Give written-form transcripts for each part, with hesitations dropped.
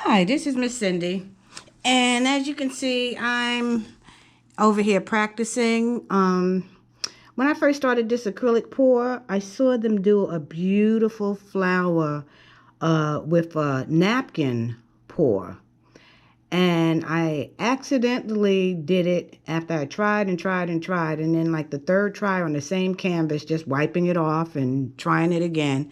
Hi, this is Miss Cindy, and as you can see, I'm over here practicing. When I first started this acrylic pour, I saw them do a beautiful flower with a napkin pour, and I accidentally did it after I tried and tried and tried, and then like the third try on the same canvas, just wiping it off and trying it again,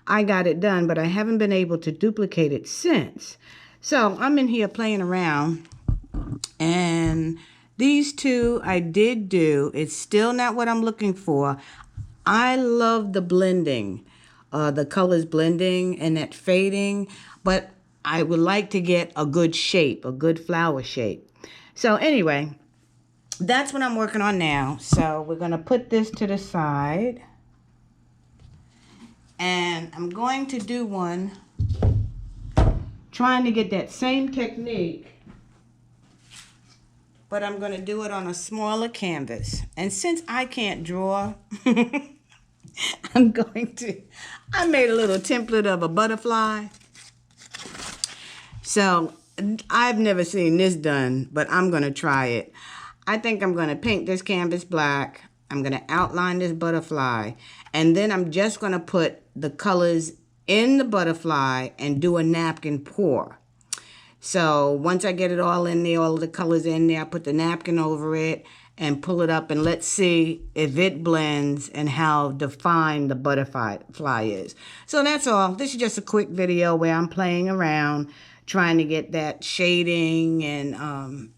I got it done, but I haven't been able to duplicate it since. So I'm in here playing around, and these two I did do. It's still not what I'm looking for. I love the blending, the colors blending and that fading, but I would like to get a good shape, a good flower shape. So anyway, that's what I'm working on now. So we're going to put this to the side, and I'm going to do one trying to get that same technique, but I'm going to do it on a smaller canvas. And since I can't draw, I made a little template of a butterfly. So I've never seen this done, but I'm going to try it. I think I'm going to paint this canvas black. I'm going to outline this butterfly, and then I'm just going to put the colors in the butterfly and do a napkin pour. So once I get it all in there, all of the colors in there, I put the napkin over it and pull it up, and let's see if it blends and how defined the butterfly is. So that's all. This is just a quick video where I'm playing around, trying to get that shading, and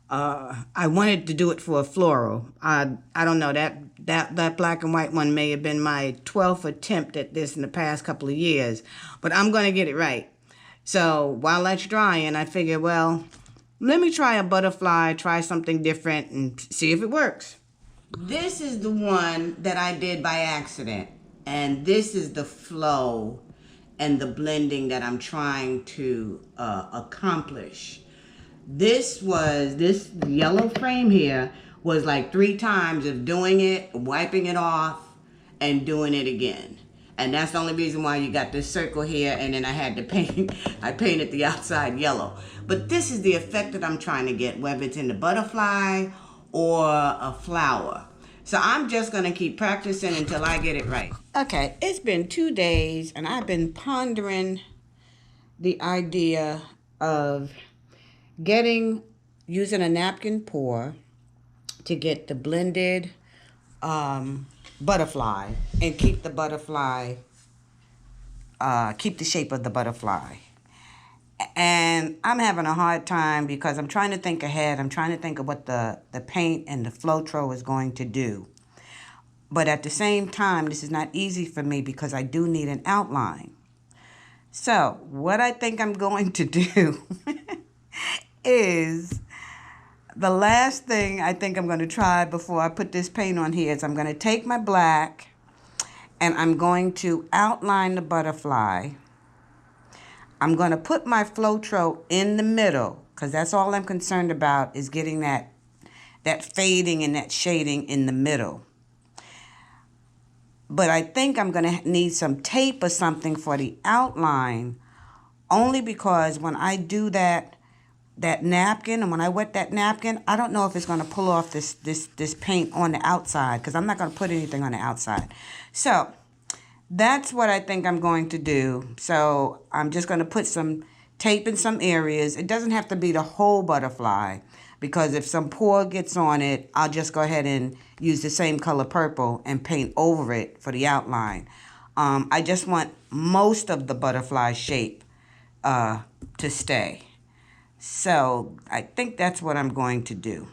I wanted to do it for a floral. I don't know, that black and white one may have been my 12th attempt at this in the past couple of years, but I'm going to get it right. So while that's drying, I figured, well, let me try a butterfly, try something different, and see if it works. This is the one that I did by accident, and this is the flow and the blending that I'm trying to accomplish. This yellow frame here was like 3 times of doing it, wiping it off, and doing it again. And that's the only reason why you got this circle here, and then I had to paint, I painted the outside yellow. But this is the effect that I'm trying to get, whether it's in the butterfly or a flower. So I'm just gonna keep practicing until I get it right. Okay, it's been 2 days, and I've been pondering the idea of using a napkin pour to get the blended butterfly and keep the butterfly, keep the shape of the butterfly. And I'm having a hard time because I'm trying to think ahead. I'm trying to think of what the paint and the Flotro is going to do. But at the same time, this is not easy for me because I do need an outline. So what I think I'm going to do is, the last thing I think I'm going to try before I put this paint on here is I'm going to take my black and I'm going to outline the butterfly. I'm going to put my Flotro in the middle because that's all I'm concerned about, is getting that fading and that shading in the middle. But I think I'm going to need some tape or something for the outline, only because when I do that napkin, and when I wet that napkin, I don't know if it's going to pull off this paint on the outside, because I'm not going to put anything on the outside. So that's what I think I'm going to do. So I'm just going to put some tape in some areas. It doesn't have to be the whole butterfly, because if some pour gets on it, I'll just go ahead and use the same color purple and paint over it for the outline. I just want most of the butterfly shape to stay. So I think that's what I'm going to do.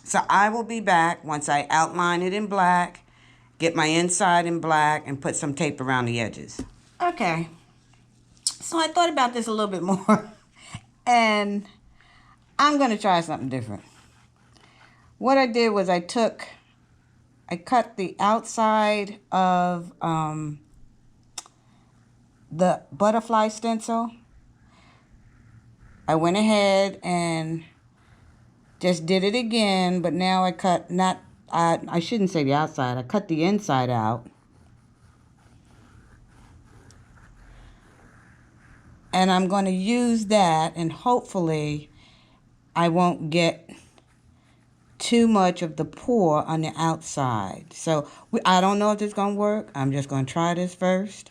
So I will be back once I outline it in black, get my inside in black, and put some tape around the edges. Okay. So I thought about this a little bit more, and I'm going to try something different. What I did was I cut the outside of the butterfly stencil. I went ahead and just did it again, but now I cut I shouldn't say the outside. I cut the inside out. And I'm going to use that, and hopefully I won't get too much of the pour on the outside. So I don't know if it's going to work. I'm just going to try this first.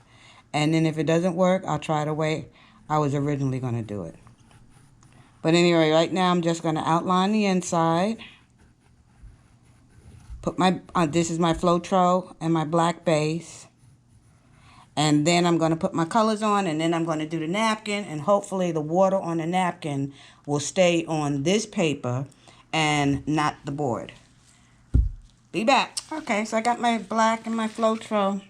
And then if it doesn't work, I'll try the way I was originally going to do it. But anyway, right now I'm just going to outline the inside. Put my, this is my Floetrol and my black base. And then I'm going to put my colors on, and then I'm going to do the napkin, and hopefully the water on the napkin will stay on this paper and not the board. Be back. Okay, so I got my black and my Floetrol.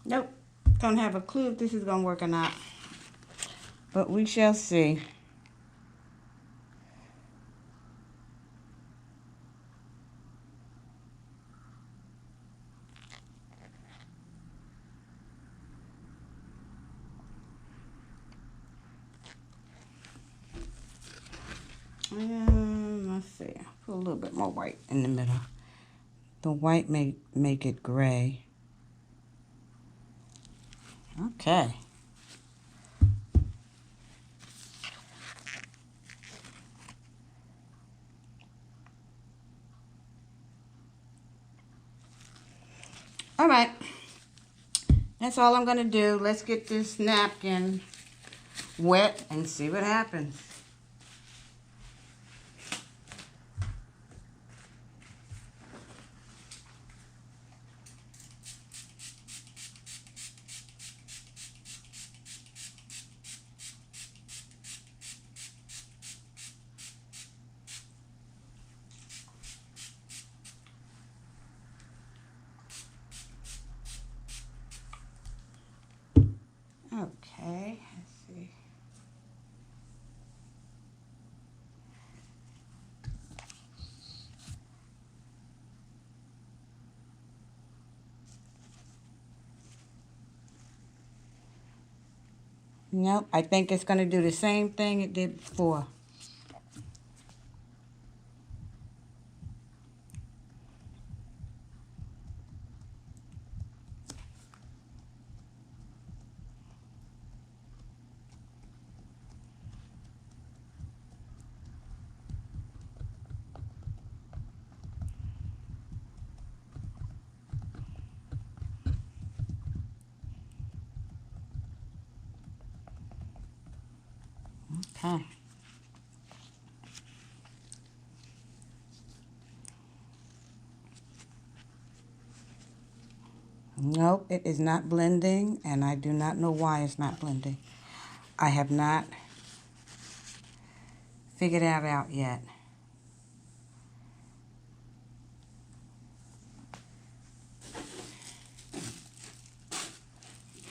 Nope, don't have a clue if this is going to work or not. But we shall see. Let's see. Put a little bit more white in the middle. The white may make it gray. Okay. All right. That's all I'm going to do. Let's get this napkin wet and see what happens. Okay, let's see. Nope, I think it's going to do the same thing it did before. Okay. Nope, it is not blending, and I do not know why it's not blending. I have not figured that out yet.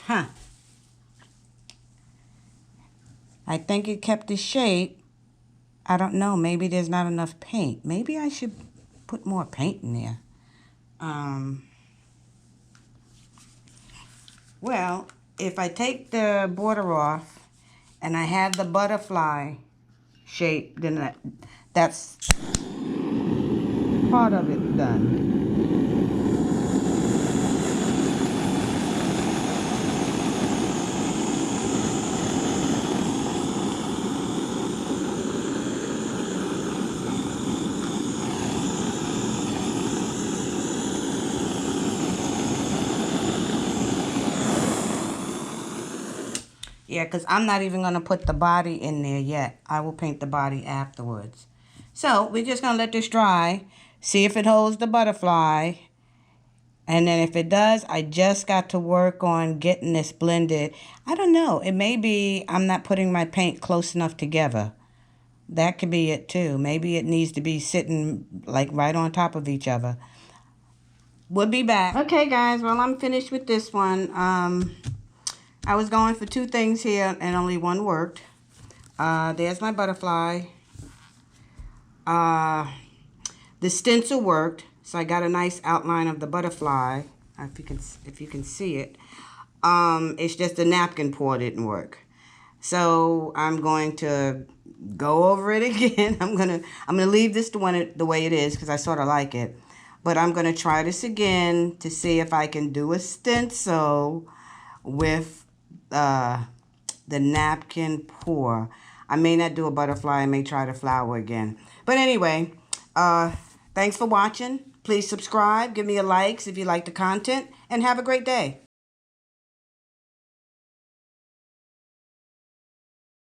Huh. I think it kept the shape. I don't know. Maybe there's not enough paint. Maybe I should put more paint in there. Well, if I take the border off and I have the butterfly shape, then that's part of it done. Yeah, because I'm not even going to put the body in there yet. I will paint the body afterwards. So we're just going to let this dry. See if it holds the butterfly. And then if it does, I just got to work on getting this blended. I don't know. It may be I'm not putting my paint close enough together. That could be it too. Maybe it needs to be sitting like right on top of each other. We'll be back. Okay, guys. Well, I'm finished with this one. I was going for 2 things here and only one worked. There's my butterfly. The stencil worked, so I got a nice outline of the butterfly. If you can see it. It's just the napkin pour didn't work. So I'm going to go over it again. I'm gonna leave this the way it is because I sort of like it. But I'm gonna try this again to see if I can do a stencil with the napkin pour. I may not do a butterfly. I may try the flower again. But anyway, thanks for watching. Please subscribe. Give me a likes if you like the content. And have a great day.